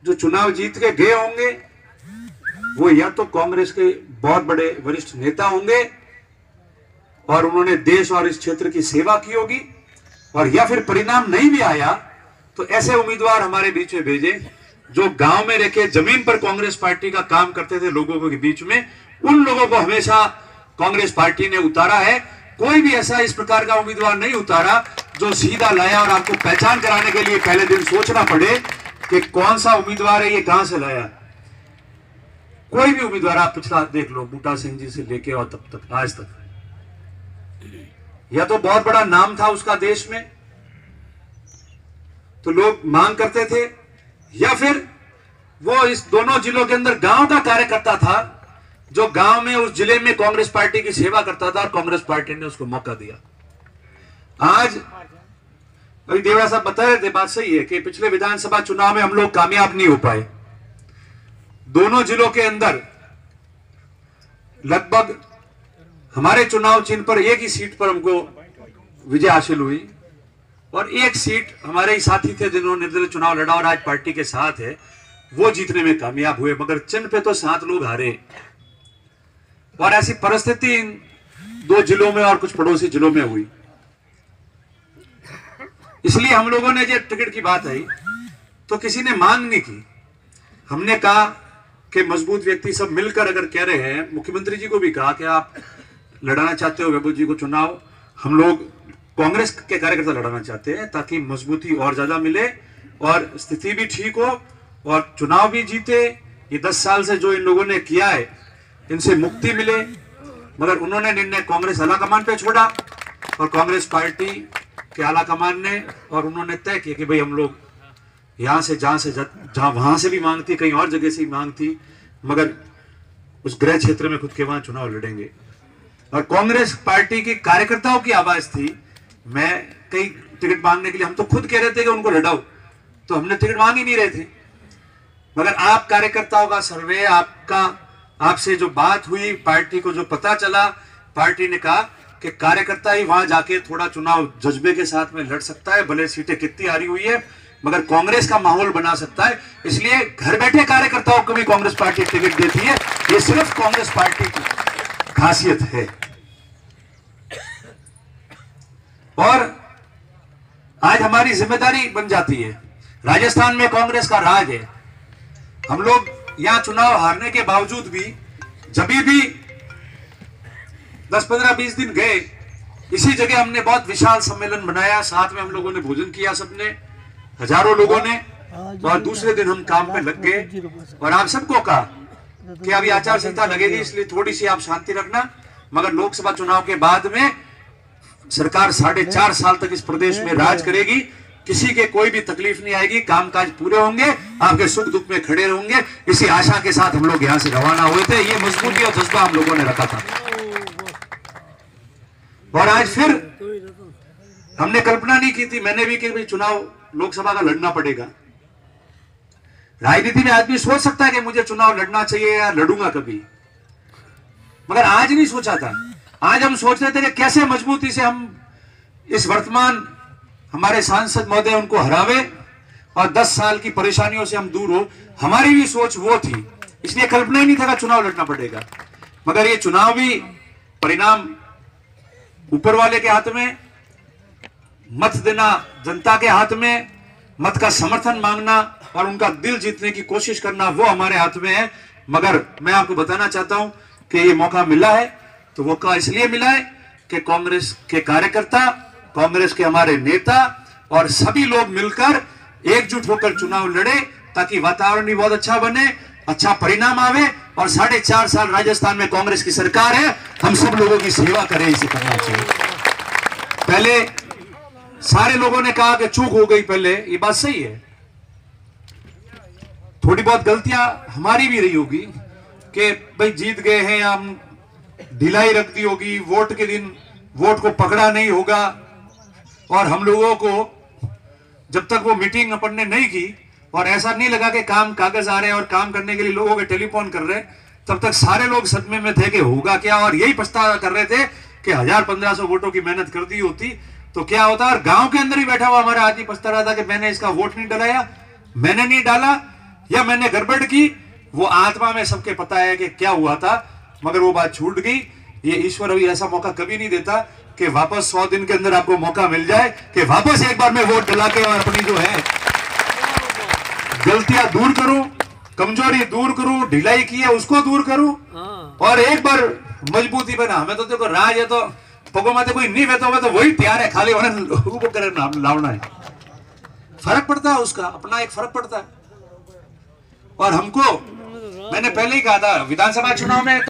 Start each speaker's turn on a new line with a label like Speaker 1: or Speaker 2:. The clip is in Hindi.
Speaker 1: जो चुनाव जीत के गए होंगे वो या तो कांग्रेस के बहुत बड़े वरिष्ठ नेता होंगे और उन्होंने देश और इस क्षेत्र की सेवा की होगी, और या फिर परिणाम नहीं भी आया तो ऐसे उम्मीदवार हमारे बीच में भेजे जो गांव में रह के जमीन पर कांग्रेस पार्टी का काम करते थे लोगों के बीच में। उन लोगों को हमेशा कांग्रेस पार्टी ने उतारा है। कोई भी ऐसा इस प्रकार का उम्मीदवार नहीं उतारा जो सीधा लाया और आपको पहचान कराने के लिए पहले दिन सोचना पड़े कि कौन सा उम्मीदवार है, ये कहां से लाया। कोई भी उम्मीदवार आप पिछला देख लो, बूटा सिंह जी से लेके और तब तक आज तक, या तो बहुत बड़ा नाम था उसका देश में तो लोग मांग करते थे, या फिर वो इस दोनों जिलों के अंदर गांव का कार्यकर्ता था जो गांव में उस जिले में कांग्रेस पार्टी की सेवा करता था और कांग्रेस पार्टी ने उसको मौका दिया। आज अभी देवड़ा साहब बता रहे थे, बात सही है कि पिछले विधानसभा चुनाव में हम लोग कामयाब नहीं हो पाए। दोनों जिलों के अंदर लगभग हमारे चुनाव चिन्ह पर एक ही सीट पर हमको विजय हासिल हुई, और एक सीट हमारे ही साथी थे जिन्होंने निर्दलीय चुनाव लड़ा और आज पार्टी के साथ है, वो जीतने में कामयाब हुए, मगर चिन्ह पे तो 7 लोग हारे। और ऐसी परिस्थिति इन 2 जिलों में और कुछ पड़ोसी जिलों में हुई। इसलिए हम लोगों ने जब टिकट की बात आई तो किसी ने मांग नहीं की। हमने कहा कि मजबूत व्यक्ति सब मिलकर अगर कह रहे हैं, मुख्यमंत्री जी को भी कहा कि आप लड़ाना चाहते हो वैभव जी को चुनाव, हम लोग कांग्रेस के कार्यकर्ता लड़ाना चाहते हैं ताकि मजबूती और ज्यादा मिले और स्थिति भी ठीक हो और चुनाव भी जीते। ये 10 साल से जो इन लोगों ने किया है इनसे मुक्ति मिले, मगर उन्होंने निर्णय कांग्रेस आलाकमान पे छोड़ा और कांग्रेस पार्टी के आलाकमान ने और उन्होंने तय किया कि भाई हम लोग यहां से जहां वहां से भी मांग थी, कहीं और जगह से भी मांग थी, मगर उस गृह क्षेत्र में खुद के वहां चुनाव लड़ेंगे। और कांग्रेस पार्टी के कार्यकर्ताओं की आवाज थी, मैं कई टिकट मांगने के लिए हम तो खुद कह रहे थे कि उनको लड़ाओ, तो हमने टिकट मांग ही नहीं रहे थे, मगर आप कार्यकर्ताओं का सर्वे, आपसे जो बात हुई, पार्टी को जो पता चला, पार्टी ने कहा कि कार्यकर्ता ही वहां जाके थोड़ा चुनाव जज्बे के साथ में लड़ सकता है, भले सीटें कितनी हारी हुई है मगर कांग्रेस का माहौल बना सकता है। इसलिए घर बैठे कार्यकर्ताओं को भी कांग्रेस पार्टी टिकट देती है। ये सिर्फ कांग्रेस पार्टी की खासियत है। और आज हमारी जिम्मेदारी बन जाती है, राजस्थान में कांग्रेस का राज है। हम लोग यहां चुनाव हारने के बावजूद भी जब भी 10, 15, 20 दिन गए, इसी जगह हमने बहुत विशाल सम्मेलन बनाया, साथ में हम लोगों ने भोजन किया, सबने, हजारों लोगों ने, और दूसरे दिन हम काम पे लग गए और आप सबको कहा कि अभी आचार संहिता लगेगी इसलिए थोड़ी सी आप शांति रखना, मगर लोकसभा चुनाव के बाद में सरकार 4.5 साल तक इस प्रदेश में राज करेगी, किसी के कोई भी तकलीफ नहीं आएगी, कामकाज पूरे होंगे, आपके सुख दुख में खड़े रहेंगे। इसी आशा के साथ हम लोग यहां से रवाना हुए थे। ये मजबूती और जज्बा हम लोगों ने रखा था और आज फिर हमने कल्पना नहीं की थी, मैंने भी कि चुनाव लोकसभा का लड़ना पड़ेगा। राजनीति में आदमी सोच सकता है कि मुझे चुनाव लड़ना चाहिए या लड़ूंगा कभी, मगर आज नहीं सोचा था। आज हम सोच रहे थे कि कैसे मजबूती से हम इस वर्तमान हमारे सांसद महोदय उनको हरावे और 10 साल की परेशानियों से हम दूर हो। हमारी भी सोच वो थी, इसलिए कल्पना ही नहीं था कि चुनाव लड़ना पड़ेगा। मगर ये चुनावी परिणाम ऊपर वाले के हाथ में, मत देना जनता के हाथ में, मत का समर्थन मांगना और उनका दिल जीतने की कोशिश करना वो हमारे हाथ में है। मगर मैं आपको बताना चाहता हूं कि ये मौका मिला है तो मौका इसलिए मिला है कि कांग्रेस के कार्यकर्ता, कांग्रेस के हमारे नेता और सभी लोग मिलकर एकजुट होकर चुनाव लड़े ताकि वातावरण भी बहुत अच्छा बने, अच्छा परिणाम आवे और 4.5 साल राजस्थान में कांग्रेस की सरकार है, हम सब लोगों की सेवा करें, इसे करना चाहिए। पहले सारे लोगों ने कहा कि चूक हो गई, पहले ये बात सही है, थोड़ी बहुत गलतियां हमारी भी रही होगी कि भाई जीत गए हैं, हम ढिलाई रख दी होगी, वोट के दिन वोट को पकड़ा नहीं होगा और हम लोगों को जब तक वो मीटिंग अपन ने नहीं की और ऐसा नहीं लगा कि काम कागज आ रहे हैं और काम करने के लिए लोगों के टेलीफोन कर रहे हैं, तब तक सारे लोग सदमे में थे कि होगा क्या, और यही पछतावा कर रहे थे कि 1000-1500 वोटों की मेहनत कर दी होती तो क्या होता। और गांव के अंदर ही बैठा हुआ हमारा आदमी पछता रहा था कि मैंने इसका वोट नहीं डलाया, मैंने नहीं डाला, या मैंने गड़बड़ की, वो आत्मा में सबके पता है कि क्या हुआ था, मगर वो बात छूट गई। ये ईश्वर अभी ऐसा मौका कभी नहीं देता कि वापस 100 दिन के अंदर आपको मौका मिल जाए कि वापस एक बार मैं वोट डला के और अपनी जो है गलतियां दूर करूं, कमजोरी दूर करूं, ढिलाई की है उसको दूर करूं और एक बार मजबूती बना। हमें तो देखो राज है तो पगो में कोई नहीं बैठा हुआ तो वही तैयार है, खाली उन्हें लोगों को करे लावना है। फर्क पड़ता है उसका, अपना एक फर्क पड़ता है। और हमको मैंने पहले ही कहा था विधानसभा चुनाव में